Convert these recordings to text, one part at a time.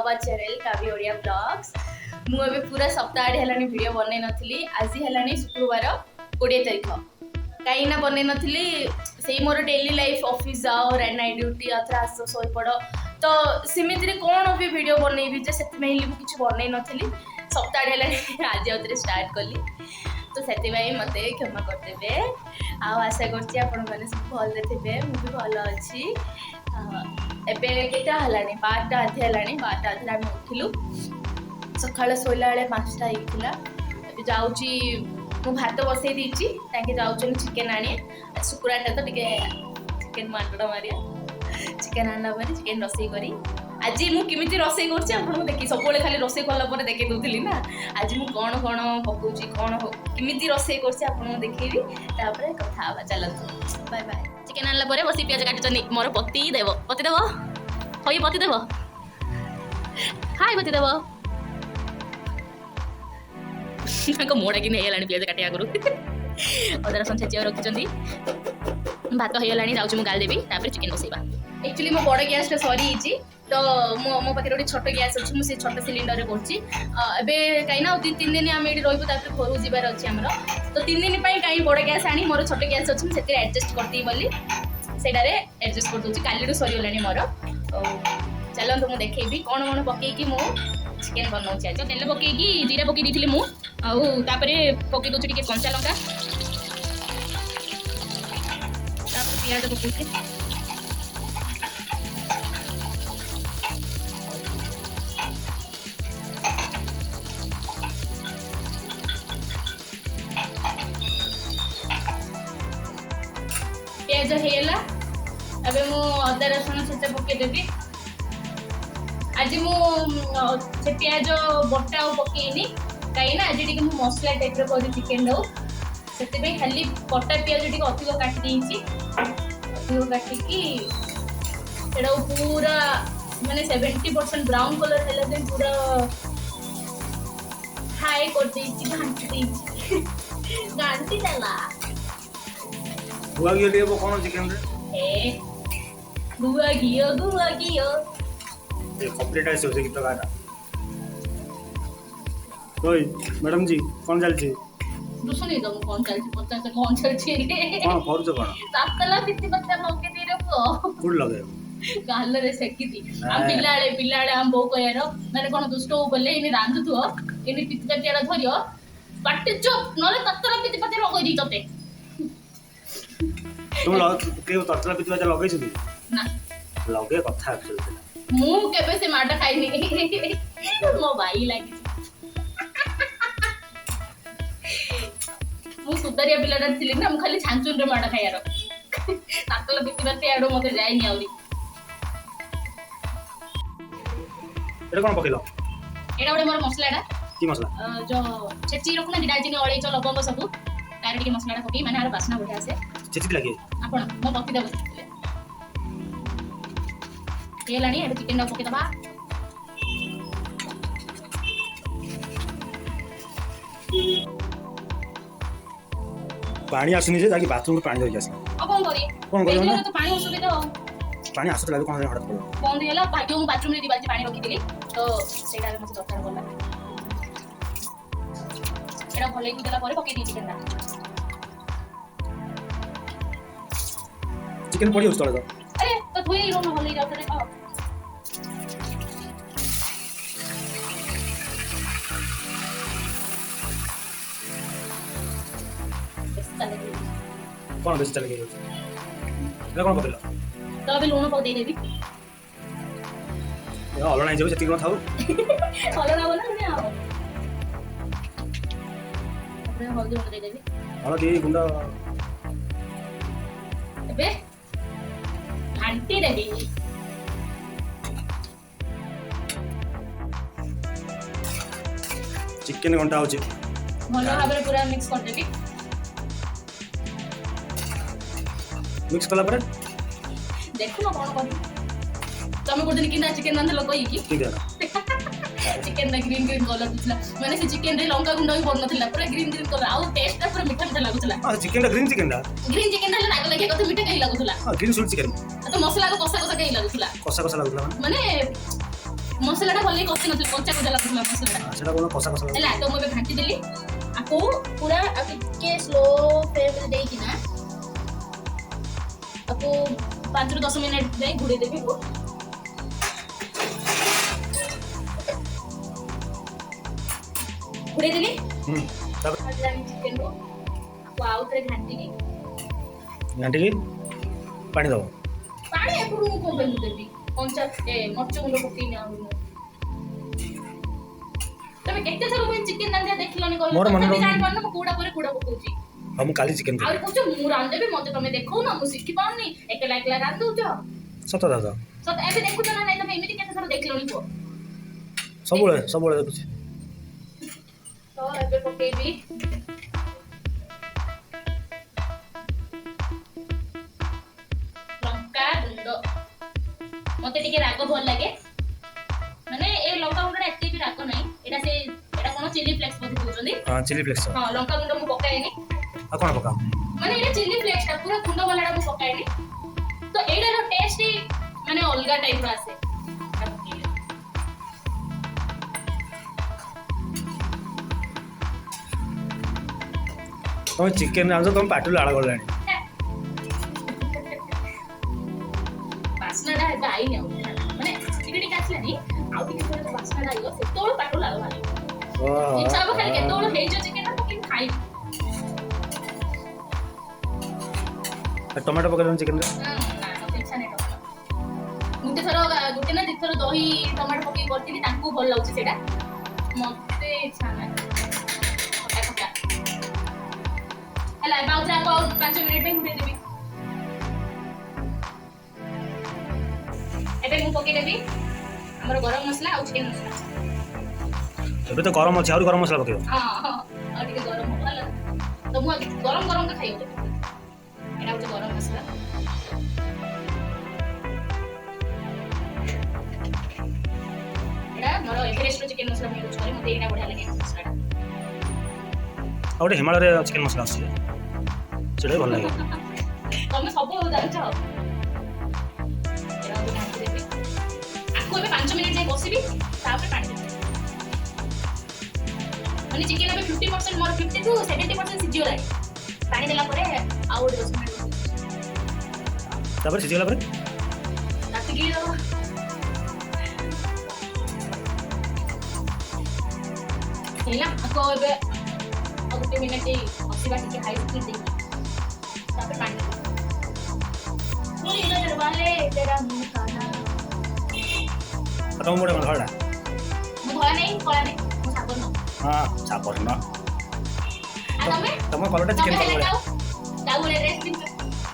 Our channel काव्य Odia blogs. मु अबे पूरा सप्ताह हेलानी वीडियो बनै नथली। आज हेलानी शुक्रवार 20 तारिख कहीं ना बनै नथली। से मोर डेली लाइफ ऑफिस जाओ रेड नाइट ड्यूटी अथरा आसो सोई पड़ तो सेमिति रे कोन भी वीडियो बनैबी जे सेति मेनली मु किछ बनै नथली। सप्ताह हेलानी आज आउतरे स्टार्ट कली तो सेति भाई मते क्षमा करदेबे। आ आशा करछि आपण माने सब भल थे मु भी भल अच्छी। एबे केटा हलानी 12टा अधे हलानी 12टा अधे आम उठिलु। सकाळ सोइला बेले 5टा होइतिला। एबे जाउची मु भात बसै दीची ताके जाउछन चिकन आनी। शुक्रवार तो टिके चिकन मांडड़ा मारिया चिकन आना मारी चिकन रसई करी। आज मु किमिति रसई करछि आपन देखि सब बेले खाली रसई करला पर देखै दोथिली ना। आज मु कोन कोन पकोची कोन किमिति रसई करछि आपन देखैबी तापर कथा आबा। चलतु बाय बाय। चिकन आनला परे बसी प्याज काटचनी मोर पति देव होई पति देव हाय पति देव को मोड़ा कि नहीं हेलानी प्याज काटिया करू अदर संछेचिया रखिचंदी। भात हो गलानी जाउछु मु गाल देबी तापर चिकन बसैबा। एक्चुअली मो बड़ गैस टा सरी हिची तो मो पाखे गोटे छोट गैस अच्छी मुझे छोट सिलिंडर में करछि। एबे कहीं ना 2-3 दिन आम ये रही घर जीवार अच्छे आमर तो 3 दिन कहीं बड़ गैस आनी मोर छोट गैस अच्छी मुझे एडजस्ट करदी बोली सेटारे एडजस्ट कर दूची। काली सरीगलानी मोर। चलतु मुझे देखी कौन कौन पकईकी मु चिकेन बनाऊँ। आज तेल पकईकी जीरा पकई दी मु आउे पकई दूसरी टे कंचा लंका पियाज पकई पियाज हेला। अबे मु अदा रसुण छेचा पकईदेवी। आज मु से पियाज बटा पकईनी कहीं आज टी मसला टाइप कर चिकेन से खाली कटा पियाज टी अधिक काटी अधिक काटिकी पूरा माने 70% ब्राउन कलर है पूरा हाई कर घाटी देला। गुआ घियो लिए कौन चिकन रे गुआ घियो ये कंप्लीट है सोचे कितना गाना। ओए मैडम जी कौन चलछि दुसनी तो कौन चलछि पता से कौन चलछि रे हां फरज कोन सातला पिति पत्ता मौके दे रे को कुड लगे गाल रे सेकिति हम पिलाळे हम बो कयारो माने कोन दुष्ट हो बोले इने रांधुथो इने पिति पत्ता धरियो पाटे चुप नले तत्तरा पिति पत्ता लगै दी तते तुम के तत्तरा पिति पत्ता लगै छी ना लगे कथा एक्चुअली मु केबे से माडा खाइनी मो भाई लागी मु सुतरिया पिलाटा थिली ना मु खाली छांचुन रे माडा खायारो तातला बिति बाते आडो मते जाइनी आउरी। एटा कोन पकेलो एटा ओडे मोर मसलाडा की मसला जो छेची रखना दालचीनी अळैच लवंग सब तार टिके मसलाडा पकई माने आर बासना बढ़िया से छेची लागे आपण मो पति देबो ये लानी एटा चिकन डा पके दबा। पानी आसुनी जे जाकी बाथरूम पानी धरि आसी अब कोन करी तो पानी असुविधा पानी आसत लागे कोन हड़त पड़ो बंद हैला भाग्य मु बाथरूम रे दिबाजी पानी रखी दिली तो सेटा रे मसे दरकार बोला एटा भले कि देला परे पके दी चिकन ना चिकन पड़ी उस तले अरे तो धोई रो न भले जाऊ रे आ कौन बेस चले गए एटा कोन पकेलो तो अबे लूण पक दे देबी ए हलो नाही जेबे सेति कोन थाउ हलो ना बोला ने आओ अपने हल्दी दे देबी हलो की गुंडा अबे घंटी देबी चिकन घंटा होची भलो भाबरे पूरा मिक्स कर देबी। मिक्स कला पर देखो ना कौन कर तमे कोन दिन किना चिकन रांधलो कहि की ठीक है चिकन ना ग्रीन कलर दिसला माने से चिकन रे लंका गुंडा भी बन नथिला पूरा ग्रीन कलर आ टेस्ट टा पूरा मीठा मीठा लागुतला। हां चिकन दा ग्रीन चिकन रे नाग लगे कते मीठा कहि लागुतला। हां ग्रीन सूट चिकन तो मसला को कसा कसा कहि लागुतला कसा कसा लागुतला माने ମସଲାଟା ଭଲକି କଷି ନଥିଲି, କଞ୍ଚା କଞ୍ଚା ଲାଗୁଥିଲା ମସଲାଟା ସେଟା କୋନ କଷା କଷା ହେଲା। ତ ମୁଁ ଏବେ ଘାଣ୍ଟି ଦେଲି ଆକୁ ପୁରା, ଆଉ ଟିକେ ସ୍ଲୋ ଫ୍ଲେମ୍ରେ ଦେଇକିନା ତାକୁ 5 ରୁ 10 ମିନିଟ୍ ଯାଇ ଘୋଡ଼େଇ ଦେବି। ଘୋଡ଼େଇ ଦେଲି ଚିକେନକୁ ଆଉ ଥରେ ଘାଣ୍ଟିକି ପାଣି ଦବ। ପାଣି ଏପଟୁ ମୁଁ କଣ ପାଇଁ ଦେବି, କଞ୍ଚା ମରିଚ ଗୁଣ୍ଡ ପକେଇନି ଆଉ। ତମେ କେତେ ଥର ମୁଁ ଚିକେନ ରାନ୍ଧିବା ଦେଖିଲନି କହିଲ, ମୋର ମନେ ତଥାପି ରହୁନି। ଜାଣିପାରୁନ ମୁଁ କୋଉଟା ପରେ କୋଉଟା ପକଉଛି। ହଁ ମୁଁ କାଲି ଚିକେନ ଆଉ ଖାଇବି। କହୁଛ ମୁଁ ରାନ୍ଧିଦେବି, ମତେ ତମେ ଦେଖଉନ, ମୁଁ ଶିଖି ପାରୁନି, ଏକଲା ଏକଲା ରାନ୍ଧୁଛ। ସତ ଦାଦା ସତ ଏବେ ଦେଖୁଛ ନା ନାଇଁ, ତମେ ଏମିତି କେତେ ଥର ଦେଖିଲଣି କୁହ। ସବୁବେଳେ ଦେଖୁଛି। ତ ଏବେ ପକେଇବି ଲଙ୍କା ଗୁଣ୍ଡ। ମତେ ଟିକେ ରାଗ ଭଲ ଲାଗେ, ମାନେ ଏ ଲଙ୍କା ଗୁଣ୍ଡଟା ଏତେ ବି ରାଗ ନାହିଁ। ଏଟା କଣ ଚିଲି ଫ୍ଲେକ୍ସ ବୋଧେ କହୁଛନ୍ତି। ହଁ ଚିଲି ଫ୍ଲେକ୍ସ। ହଁ ଲଙ୍କା ଗୁଣ୍ଡ ମୁଁ ପକାଏନି। ଆଉ କଣ ପକାଅ? ମାନେ ଏଟା ଚିଲି ଫ୍ଲେକ୍ସ ଟା ପୁରା ଗୁଣ୍ଡ ବାଲାଟା ମୁଁ ପକାଏନି। ତ ଏଇଟାର ଟେଷ୍ଟ ମାନେ ଅଲଗା ଟାଇପର ଆସେ। ତମେ ଚିକେନ ରାନ୍ଧୁଛ, ତମ ପାଟିରୁ ଲାଳ ଗଲାଣି। ବାସ୍ନାଟା ଏବେ ଆଇନି ଆଉ, ମାନେ ଟିକେ ଟିକେ ଆସିଲାନି, ଆଉ ଟିକେ ପରେ ବାସ୍ନାଟା ଆଇବ, ସେତେବେଳେ ପାଟିରୁ ଲାଳ ବାହାରିବ। ଇଚ୍ଛା ହବ ଖାଲି କେତେବେଳେ ହେଇଯିବ ଚିକେନଟା ପକେଇକି ଖାଇବି। ଟମାଟୋ ପକେଇଲନି ଚିକେନରେ? ନା ମତେ ଇଚ୍ଛା ନାହିଁ ଟମାଟୋ। ଗୋଟେ ନା ଦିଥର ଦହି ଟମାଟୋ ପକେଇକି କରିଥିଲି, ତାଙ୍କୁ ଭଲ ଲାଗୁଛି ସେଇଟା, ମତେ ଇଚ୍ଛା ନାହିଁ। ଖଟା ହେଲା। ଏବେ ଆଉ 5 ମିନିଟ୍ ପାଇଁ ଘୋଡ଼େଇ ଦେବି। ଏବେ ମୁଁ ପକେଇଦେବି ଆମର ଗରମ ମସଲା ଆଉ ଚିକେନ ମସଲା। ଏବେ ତ ଗରମ ଅଛି, ଆହୁରି ଗରମ ମସଲା ପକେଇବ। ହଁ ଆଉ ଟିକେ ଗରମ ହବ ହେଲା। ତ ମୁଁ ଗରମ ଗରମ ତ ଖାଇବ। ଏଇଟା ହଉଛି ଗରମ ମସଲା। ଏଇଟା ମୋର ଏଭରେଷ୍ଟର ଚିକେନ ମସଲା ମୁଁ ୟୁଜ୍ କରେ, ମତେ ଏଇଟା ବଢିଆ ଲାଗେ ମସଲାଟା। ଆଉ ଗୋଟେ ହିମାଳୟରେ ଚିକେନ ମସଲା ଆସୁଛି, ସେଟା ବି ଭଲ ଲାଗେ। ତମେ ସବୁ ଜାଣିଛ। ଏଇଟା ହଉଛି ଘାଣ୍ଟି ଦେବି ଆକୁ। ଏବେ 5 ମିନିଟ୍ ଯାଏ ବସିବି, ତାପରେ ପାଣି ଦେବି। ମାନେ ଚିକେନ ଏବେ 50% ମୋର 50 to 70% ସିଝିଗଲାଣି। ପାଣି ଦେଲା ପରେ ଆଉ ଗୋଟେ 10 ମିନିଟ୍ ବସିବି। ତାପରେ ସିଝିଗଲା ପରେ ରାତିକି ଦବ। ହେଲା ଆକୁ ଏବେ ଆଉ ଗୋଟେ ମିନିଟ୍ ବସିବା, ଟିକେ ହାଇ ସ୍ପିଡ୍ ଦେଇକି, ତାପରେ ପାଣି ଦେବି। ପୁଣି ଇଧर वाले तेरा मुंह काला। ତମ ଗୋଟେ କଣ ଧଳା? ମୁଁ ଧଳା ନାହିଁ, କଳା ନାହିଁ, ମୁଁ ସାବର୍ଣ୍ଣ। ହଁ ସାବର୍ଣ୍ଣ। ଆଉ ତମେ? ତମ କଲରଟା ଚିକେନ କଲର ଭଳିଆ। କାଉ ଭଳିଆ ଡ୍ରେସ୍ ପିନ୍ଧୁଛ,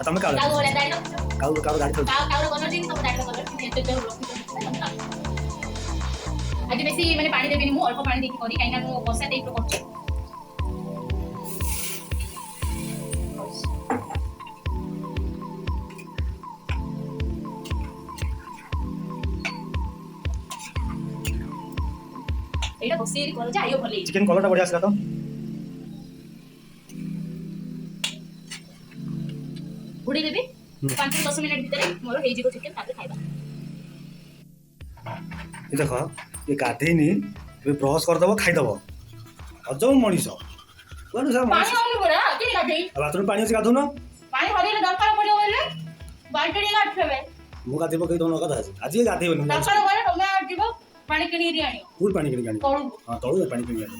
ତମେ କାଉ କାଉ ଭଳିଆ ଦାଢ଼ି ରଖିଛ, କାଉ ଗାଡ଼ି ଥାଉଛି। କାଉର କଲର ଯେମିତି ତମ ଦାଢ଼ିର କଲର ସେମିତି, ଏତେ ରଖିଛ। ଆଜି ବେଶୀ ମାନେ ପାଣି ଦେବିନି, ମୁଁ ଅଳ୍ପ ପାଣି ଦେଇକି କରି, କାହିଁକିନା ମୁଁ କଷା ଟାଇପ୍ର କରୁଛି। ଏଇଟା ବସିକି କର ଯେ ଆଇବ ଭଲ ହେଇଛି। ଚିକେନ କଲରଟା ବଢିଆ ଆସିଲା ତ। ଘୋଡ଼େଇ ଦେବି 5 ରୁ 10 ମିନିଟ୍ ଭିତରେ ମୋର ହେଇଯିବ ଚିକେନ, ତାପରେ ଖାଇବା। ଦେଖ ଏ ଗାଧେଇନି, ଏବେ ବ୍ରସ୍ କରିଦବ, ଖାଇଦବ। ଅଜବ ମଣିଷ। ପାଣି ହଉନି ପରା, କେମିତି ଗାଧେଇ? ବାଥରୁମ ପାଣି ଅଛି, ଗାଧଉନ। ପାଣି ହରେଇଲେ ଦରକାର ପଡ଼ିବ ବୋଇଲେ ବାଲ୍ଟି ଟିକେ ଗାଧେଇବେ। ମୁଁ ଗାଧେଇ ପକେଇ ଦଉନ କଥା ଆଜି ଗାଧେଇବନି। ଦରକାର ପଡ଼ିଲେ ତମେ ଯିବ ପାଣି କିଣିକି ଆଣିବ। କୋଉଠି ପାଣି କିଣିକି ଆଣିବ? ତଳୁ। ହଁ ତଳୁ ପାଣି କିଣିକି ଆଣିବ।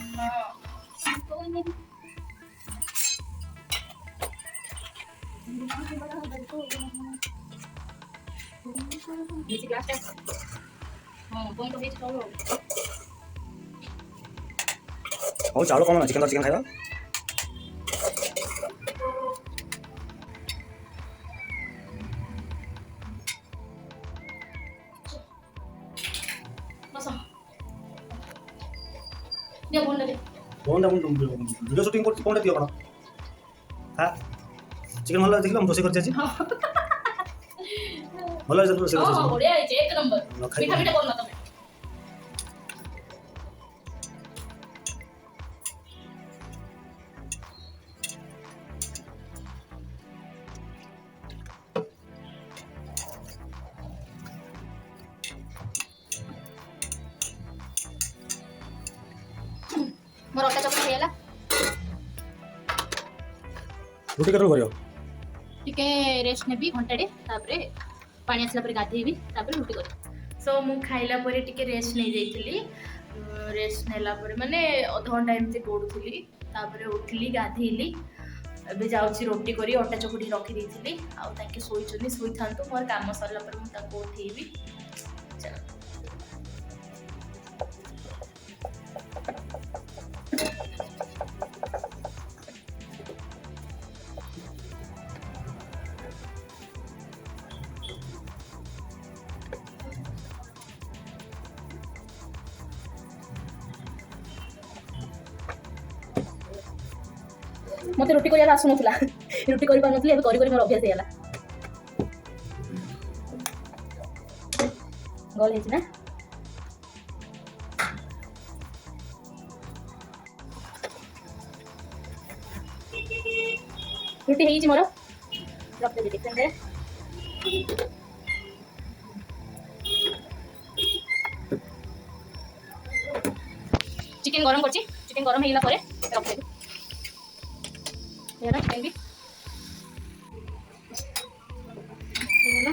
କିଛି ଗ୍ଲାସଟା ହଁ କଣ ହେଇଛି ତଳୁ। ହଉ ଚାଉଳ କଣ ଚିକେନ ଖାଇବା। ବସ ଦିଅ ଫୋନଟା ଦେ। ଫୋନଟା ମୁଁ ଭିଡ଼ିଓ ସୁଟିଂ କରୁଛି, ଫୋନଟା ଦିଅ କଣ? ହଁ ଚିକେନ ଭଲ ଦେଖିଲ, ମୁଁ ରୋଷେଇ କରିଛି ଆଜି। ଭଲ ହେଇଛି ରୋଷେଇ କରିଛି। ହଁ ବଢ଼ିଆ ହେଇଛି, ଏକ ନମ୍ବର। ମିଠା ମିଠା କରୁନ ତମେ। मोर अटा चकटा हेला रुटी करो करियो टिके रेस्ट नेबी घंटाटे तापरे पानी आसला पर गाधेबी तापरे रुटी कर सो मु खाइला परे टिके रेस्ट नै जाइथिली रेस्ट नेला परे माने अध घंटा एमती पडुथिली तापरे उठली गाधेली ଏବେ ଯାଉଛି ରୋଟି କରି ଅଟା ଚକୁଟି ରଖିଦେଇଥିଲି ଆଉ ତାଙ୍କେ ଶୋଇଛନ୍ତି ଶୋଇଥାନ୍ତୁ ମୋର କାମ ସରିଲା ପରେ ମୁଁ ତାଙ୍କୁ ଉଠେଇବି ଚାଲ मत रोटी कर आसुन रोटी कर मोर अभ्यास है गल है ना रोटी है मोर रख दे टिफिन रे चिकन गरम करछि चिकन गरम हेला परे रख दे यार खाइबी हेला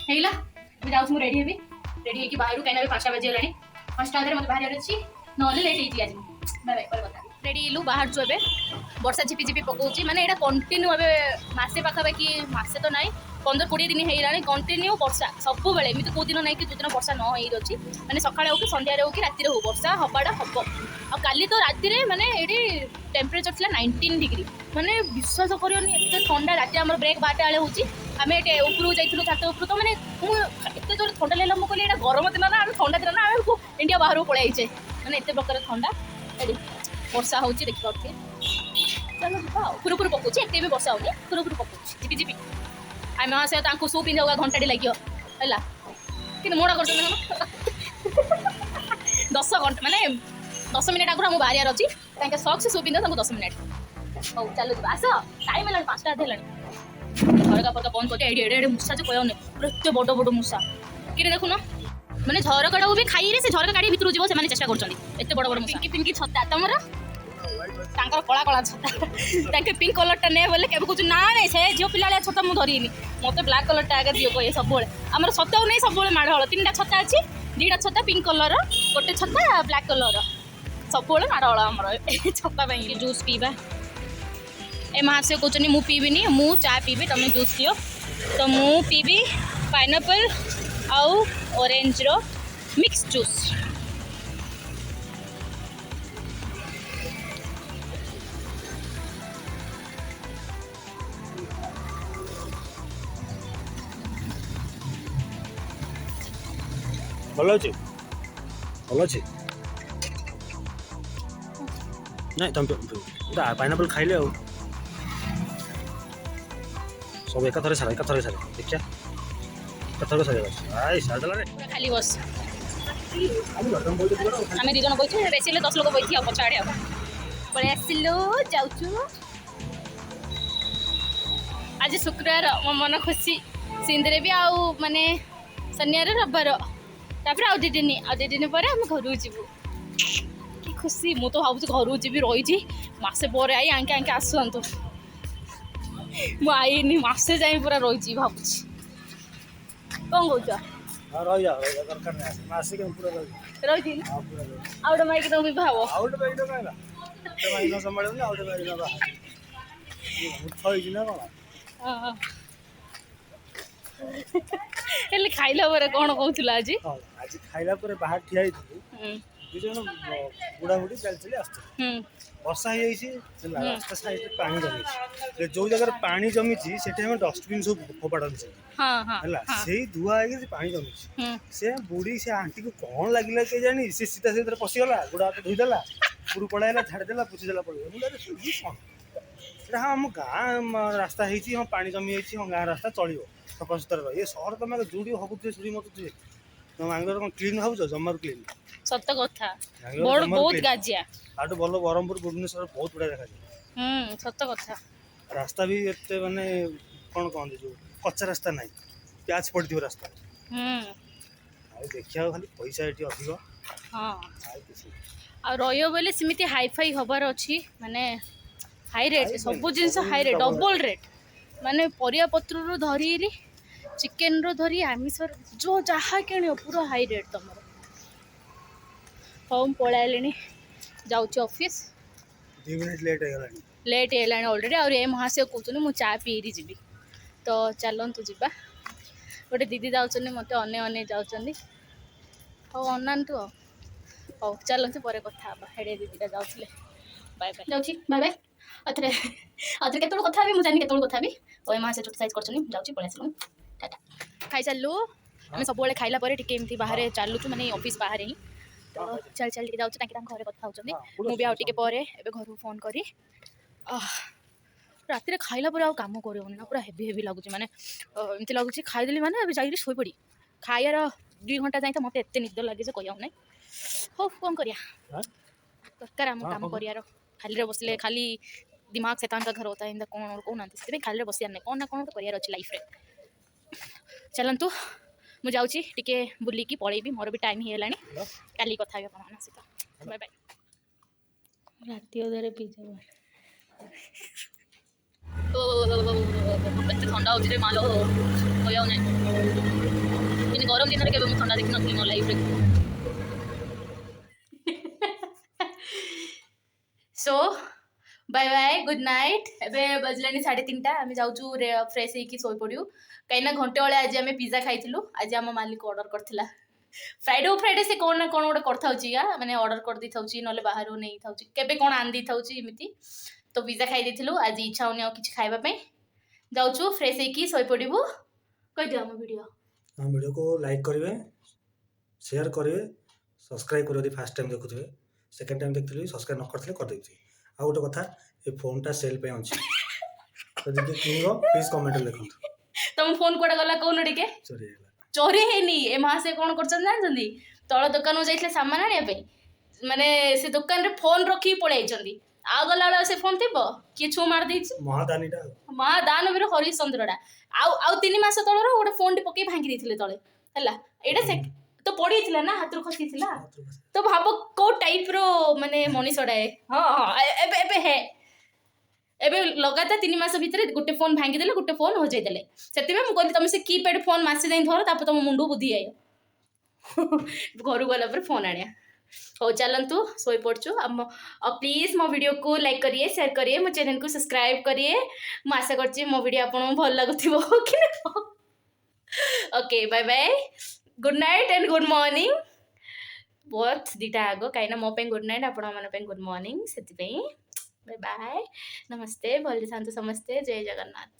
हेला मैं जाउछ मु रेडी हेबी रेडी है कि बाहर कहीं ना 5 बजे लानी 5 टा मत बाहर अछि नले लेट हेती आज बाय बाय पर बता रेडी लु बाहर छु एबे वर्षा झिपी झिपी पकाउची माने एटा कंटिन्यू एबे मासे पाखापाखि मासे तो नाई 15-20 दिन हेइलानी कंटिन्यू वर्षा सब बेले एमि तो को दिन नाई कि जो दिन वर्षा न होई अछि माने सकाळे हो कि संध्या रे हो कि राति रे हो वर्षा हबाडा हबो आ काली तो राति रे माने एडी टेम्परेचर थिला 19 डिग्री माने विश्वास करियोनी एते ठंडा राति हमर ब्रेक 12 आले होची आमे एटे ऊपरू जाइथिलु छात ऊपरू तो माने एते जोर ठंडा लेला म कहली एटा गरम दिन ना ठंडा दिन ना आमे इंडिया बाहर पळे आइचे माने एते प्रकार ठंडा एडी वर्षा होची देखि पाउथे चलो बाऊ पुरो पुरो पकोची एते भी वर्षा होनी पुरो पुरो पकोची जिपी जिपी आमे आसे तांको सो पिन जागा घंटाडी लागियो हला किन मोडा करछन ना 10 घंटा माने 10 मिनिट आगु हम बाहर अछि तांके सॉक्स सो पिन तांको 10 मिनिट ओ चलो आसो टाइम हेलानी 5 टा हेलानी झरका परका बंद करते एडी एडी मुसा जो कहने एते बड़ बड़ मुसा किरे देखु ना माने झरकाटा भी खाई रे से झरका गाड़ी भितर जीवो से माने चेष्टा करछन एते बड़ बड़ मुसा पिंकी पिंकी छता तमरा तांकर कला कला छता तांके पिंक कलर टा ने बोले केबे कुछ ना नै से जियो पिलाले छता मु धरिनी मते ब्लैक कलर टा आगे दियो कहे सब बोले हमर सताउ नै सब बोले माड हळ तीनटा छता अछि दीटा छता पिंक कलर गोटे छता ब्लैक कलर सब बोले माड हळ हमर छता ପାଇଁ जूस पीबा ए मासे कोचनी मु पीबिनी मु चा पीबी तमे जूस पियो तो मु पीबी पाइनएप्पल आउ ऑरेंज रो मिक्स जूस भल अच्छे ना तुम पाइनएप्पल खाइले सब एक थरे सारा देखिया कथर सारे आई साडला रे खाली बस आमे दिजन बैठे बेसी 10 लोग बैठी अब पछाड़े अब पळे आसिलो जाउछु आज शुक्रवार मो मन खुशी सिंदरे भी आउ माने शनिवार रविवार तापर आउ दिन पर हम घर जीवु कि खुशी मु तो भावुँ घर जीवी रही मसे पर आई आंके आंके आसतु मुझे मसे जाए पूरा रही भावुँ कौन कौच रही आउट माइक तुम भी भाव हेले खाइला परे कोन कहउतला आज आज खाइला परे बाहर ठिया दुई जन बुढ़ा बुढ़ी चल चली आसते वर्षा हो रास्ता साइड पानी जमी जो जगह पानी जमी से डस्टबिन सब फोपाड़े से धुआ है पानी जमी से बुढ़ी से आंटी को कौन लगे के जानी से सीधा सीधा पशिगला गोड़ा हाथ धोईदेला पुरु पड़ाइला झाड़देला पुछीदेला पड़ो हाँ आम गाँ रास्ता हाँ पानी जमी हाँ गाँ रास्ता चलो सफा सुतरा रही सहर तुम जोड़ी हबुए छुड़ी मत तुम आंगल क्लीन भाव जमार क्लीन ସତ କଥା ବାଙ୍ଗାଲୋର ଜମାରୁ ବହୁତ clean। ଗାଜିଆ ତାଠୁ ଭଲ ବ୍ରହ୍ମପୁର ଭୁବନେଶ୍ୱର ବହୁତ ବଢ଼ିଆ ଦେଖାଯାଏ। ସତ କଥା ରାସ୍ତା ବି ଏତେ ମାନେ କ'ଣ କହନ୍ତି ଯେଉଁ କଚ୍ଚା ରାସ୍ତା ନାହିଁ, ପ୍ୟାଚ୍ ପଡ଼ିଥିବ ରାସ୍ତା। ଆଉ ଦେଖିବାକୁ ଖାଲି ପଇସା ଏଠି ଅଧିକ, ହଁ ଆଉ କିଛି ନାହିଁ। ଆଉ ରହିବ ବୋଲେ ସେମିତି ହାଇଫାଇ ହବାର ଅଛି, ମାନେ ହାଇ ରେଟ୍, ସବୁ ଜିନିଷ ହାଇ ରେଟ୍, ଡବଲ ରେଟ୍। ମାନେ ପରିବା ପତ୍ରରୁ ଧରି ଚିକେନରୁ ଧରି ଆମିଷର ଯେଉଁ ଯାହା କିଣିବ ପୁରା ହାଇ ରେଟ୍ ତମର। ହଉ ମୁଁ ପଳାଇଲିଣି, ଯାଉଛି ଅଫିସ୍। 2 ମିନିଟ୍ ଲେଟ୍ ହେଇଗଲାଣି। ଲେଟ୍ ହେଇଗଲାଣି ଅଲରେଡ଼ି। ଆହୁରି ଏ ମହାଶୟ କହୁଛନ୍ତି ମୁଁ ଚା ପିଇରି ଯିବି, ତ ଚାଲନ୍ତୁ ଯିବା। ଗୋଟେ ଦିଦି ଯାଉଛନ୍ତି, ମୋତେ ଅନେଇ ଯାଉଛନ୍ତି। ହଉ ଅନାନ୍ତୁ ଆଉ। ହଉ ଚାଲନ୍ତୁ ପରେ କଥା ହେବା। ହେଡ଼େ ଦିଦିଟା ଯାଉଥିଲେ। ବାଏ ବାଏ, ଯାଉଛି, ବାଏ ବାଏ। ଆଉଥରେ କେତେବେଳେ କଥା ହେବି ମୁଁ ଜାଣିନି, କେତେବେଳେ କଥା ହେବି। ଓ ଏ ମହାଶୟ ଛୋଟ ସାଇଜ୍ କରୁଛନ୍ତି, ମୁଁ ଯାଉଛି, ପଳେଇ ଆସିଲୁ। ଟାଟା। ଖାଇସାରିଲୁ ଆମେ ସବୁବେଳେ ଖାଇଲା ପରେ ଟିକେ ଏମିତି ବାହାରେ ଚାଲୁଛୁ, ମାନେ ଅଫିସ୍ ବାହାରେ ହିଁ। ତ ଚାଲି ଟିକେ ଯାଉଛି, ତାଙ୍କେ ତାଙ୍କ ଘରେ କଥା ହେଉଛନ୍ତି। ମୁଁ ବି ଆଉ ଟିକେ ପରେ ଏବେ ଘରକୁ ଫୋନ୍ କରି ରାତିରେ ଖାଇଲା ପରେ ଆଉ କାମ କରିହେଉନି ନା, ପୁରା ହେଭି ଲାଗୁଛି। ମାନେ ଏମିତି ଲାଗୁଛି ଖାଇଦେଲି ମାନେ ଏବେ ଯାଇକି ଶୋଇପଡ଼ି। ଖାଇବାର 2 ଘଣ୍ଟା ଯାଇ ତ ମୋତେ ଏତେ ନିଦ ଲାଗେ ଯେ କହିବାକୁ ନାହିଁ। ହଉ କ'ଣ କରିବା, ଦରକାର ଆମ କାମ କରିବାର। ଖାଲିରେ ବସିଲେ ଖାଲି ଦିମାଗ ଶୈତାନ का घर होता है, ଏମିତି କ'ଣ କହୁନାହାନ୍ତି। ସେଥିପାଇଁ ଖାଲିରେ ବସିବାର ନାହିଁ, କ'ଣ ନା କ'ଣ ଗୋଟେ କରିବାର ଅଛି ଲାଇଫ୍ରେ। ଚାଲନ୍ତୁ ମୁଁ ଯାଉଛି, ଟିକେ ବୁଲିକି ପଳେଇବି, ମୋର ବି ଟାଇମ୍ ହେଇଗଲାଣି। କାଲି କଥା ହେବି ଆପଣମାନଙ୍କ ସହିତ। Bye bye. ରାତି ଅଧରେ ପିଜ୍ଜା ଏତେ ଥଣ୍ଡା ହେଉଛି ଯେ ମାଲ କହିବାକୁ ନାହିଁ। କିନ୍ତୁ ଗରମ ଦିନରେ କେବେ ମୁଁ ଥଣ୍ଡା ଦେଖିନଥିଲି ମୋ ଲାଇଫ୍ରେ। So bye bye, good night. ଏବେ ବାଜିଲାଣି 3:30, ଆମେ ଯାଉଛୁ ଫ୍ରେଶ୍ ହେଇକି ଶୋଇପଡ଼ିବୁ। କାହିଁକିନା ଘଣ୍ଟେ ବେଳେ ଆଜି ଆମେ ପିଜ୍ଜା ଖାଇଥିଲୁ। ଆଜି ଆମ ମାଲିକ ଅର୍ଡ଼ର କରିଥିଲା ଫ୍ରାଇଡ଼େ ସେ କ'ଣ ନା କ'ଣ ଗୋଟେ କରିଥାଉଛି, ମାନେ ଅର୍ଡ଼ର କରିଦେଇଥାଉଛି, ନହେଲେ ବାହାରୁ ନେଇଥାଉଛି, କେବେ କ'ଣ ଆଣିଦେଇଥାଉଛି ଏମିତି। ତ ପିଜ୍ଜା ଖାଇ ଦେଇଥିଲୁ, ଆଜି ଇଚ୍ଛା ହେଉନି ଆଉ କିଛି ଖାଇବା ପାଇଁ। ଯାଉଛୁ ଫ୍ରେଶ୍ ହେଇକି ଶୋଇପଡ଼ିବୁ। କହିଦିଅ ଆମ ଭିଡ଼ିଓକୁ ଲାଇକ୍ କରିବେ, ସେୟାର କରିବେ, ସବସ୍କ୍ରାଇବ୍ କରିବେ। ଯଦି ଫାର୍ଷ୍ଟ ଟାଇମ୍ ଦେଖୁଥିବେ, ସେକେଣ୍ଡ ଟାଇମ୍ ଦେଖିଥିଲେ ସବସ୍କ୍ରାଇବ୍ ନ କରିଥିଲେ କରିଦେଇଥିବେ। ଆଉ ଗୋଟେ କଥା, ଏ ଫୋନ୍ଟା ସେଲ୍ ପାଇଁ ଅଛି, ଯଦି କିଏ କିଣିବ ପ୍ଲିଜ୍ କମେଣ୍ଟରେ ଲେଖନ୍ତୁ। ତମ ଫୋନ୍ କୁଆଡ଼େ ଗଲା କହୁନ ଟିକେ? ଚୋରି ହେଇଗଲା। ଚୋରି ହେଇନି। ଏ ମହାଶୟ କ'ଣ କରୁଛନ୍ତି ଜାଣିଛନ୍ତି? ତଳ ଦୋକାନକୁ ଯାଇଥିଲେ ସାମାନ ଆଣିବା ପାଇଁ, ମାନେ ସେ ଦୋକାନରେ ଫୋନ୍ ରଖିକି ପଳେଇ ଯାଇଛନ୍ତି। ଆଉ ଗଲାବେଳେ ସେ ଫୋନ୍ ଥିବ, କିଏ ଛୁଁ ମାରି ଦେଇଛି। ମହାଦାନୀଟା ମା ଦାନବୀର ହରିଶ୍ଚନ୍ଦ୍ରଟା। ଆଉ 3 ମାସ ତଳର ଗୋଟେ ଫୋନ୍ଟି ପକେଇ ଭାଙ୍ଗି ଦେଇଥିଲେ ତଳେ, ହେଲା। ଏଇଟା ତ ପଡ଼ିଥିଲା ନା, ହାତରୁ ଖସିଥିଲା। ତ ଭାବ କୋଉ ଟାଇପ୍ର ମାନେ ମଣିଷଟା। ଏବେ ଲଗାତାର 3 ମାସ ଭିତରେ ଗୋଟେ ଫୋନ୍ ଭାଙ୍ଗିଦେଲେ, ଗୋଟେ ଫୋନ୍ ହଜେଇ ଦେଲେ। ସେଥିପାଇଁ ମୁଁ କହିଲି ତମେ ସେ କିପ୍ୟାଡ୍ ଫୋନ୍ ମାସେ ଯାଇ ଧର, ତାପରେ ତମ ମୁଣ୍ଡକୁ ବୁଦ୍ଧି ଆଇବ। ଘରକୁ ଗଲା ପରେ ଫୋନ୍ ଆଣିବା। ହଉ ଚାଲନ୍ତୁ ଶୋଇପଡ଼ୁଛୁ। ଆଉ ପ୍ଲିଜ୍ ମୋ ଭିଡ଼ିଓକୁ ଲାଇକ୍ କରିଏ, ସେୟାର କରିଏ, ମୋ ଚ୍ୟାନେଲକୁ ସବସ୍କ୍ରାଇବ୍ କରିଏ। ମୁଁ ଆଶା କରୁଛି ମୋ ଭିଡ଼ିଓ ଆପଣଙ୍କୁ ଭଲ ଲାଗୁଥିବ କି ନା। Okay bye bye, good night and good morning. Both ଦୁଇଟା ଆଗ, କାହିଁକିନା ମୋ ପାଇଁ ଗୁଡ୍ ନାଇଟ୍, ଆପଣମାନଙ୍କ ପାଇଁ ଗୁଡ୍ ମର୍ଣ୍ଣିଂ। ସେଥିପାଇଁ ବାଏ ବାଏ, ନମସ୍ତେ, ଭଲରେ ଥାନ୍ତୁ ସମସ୍ତେ। ଜୟ ଜଗନ୍ନାଥ।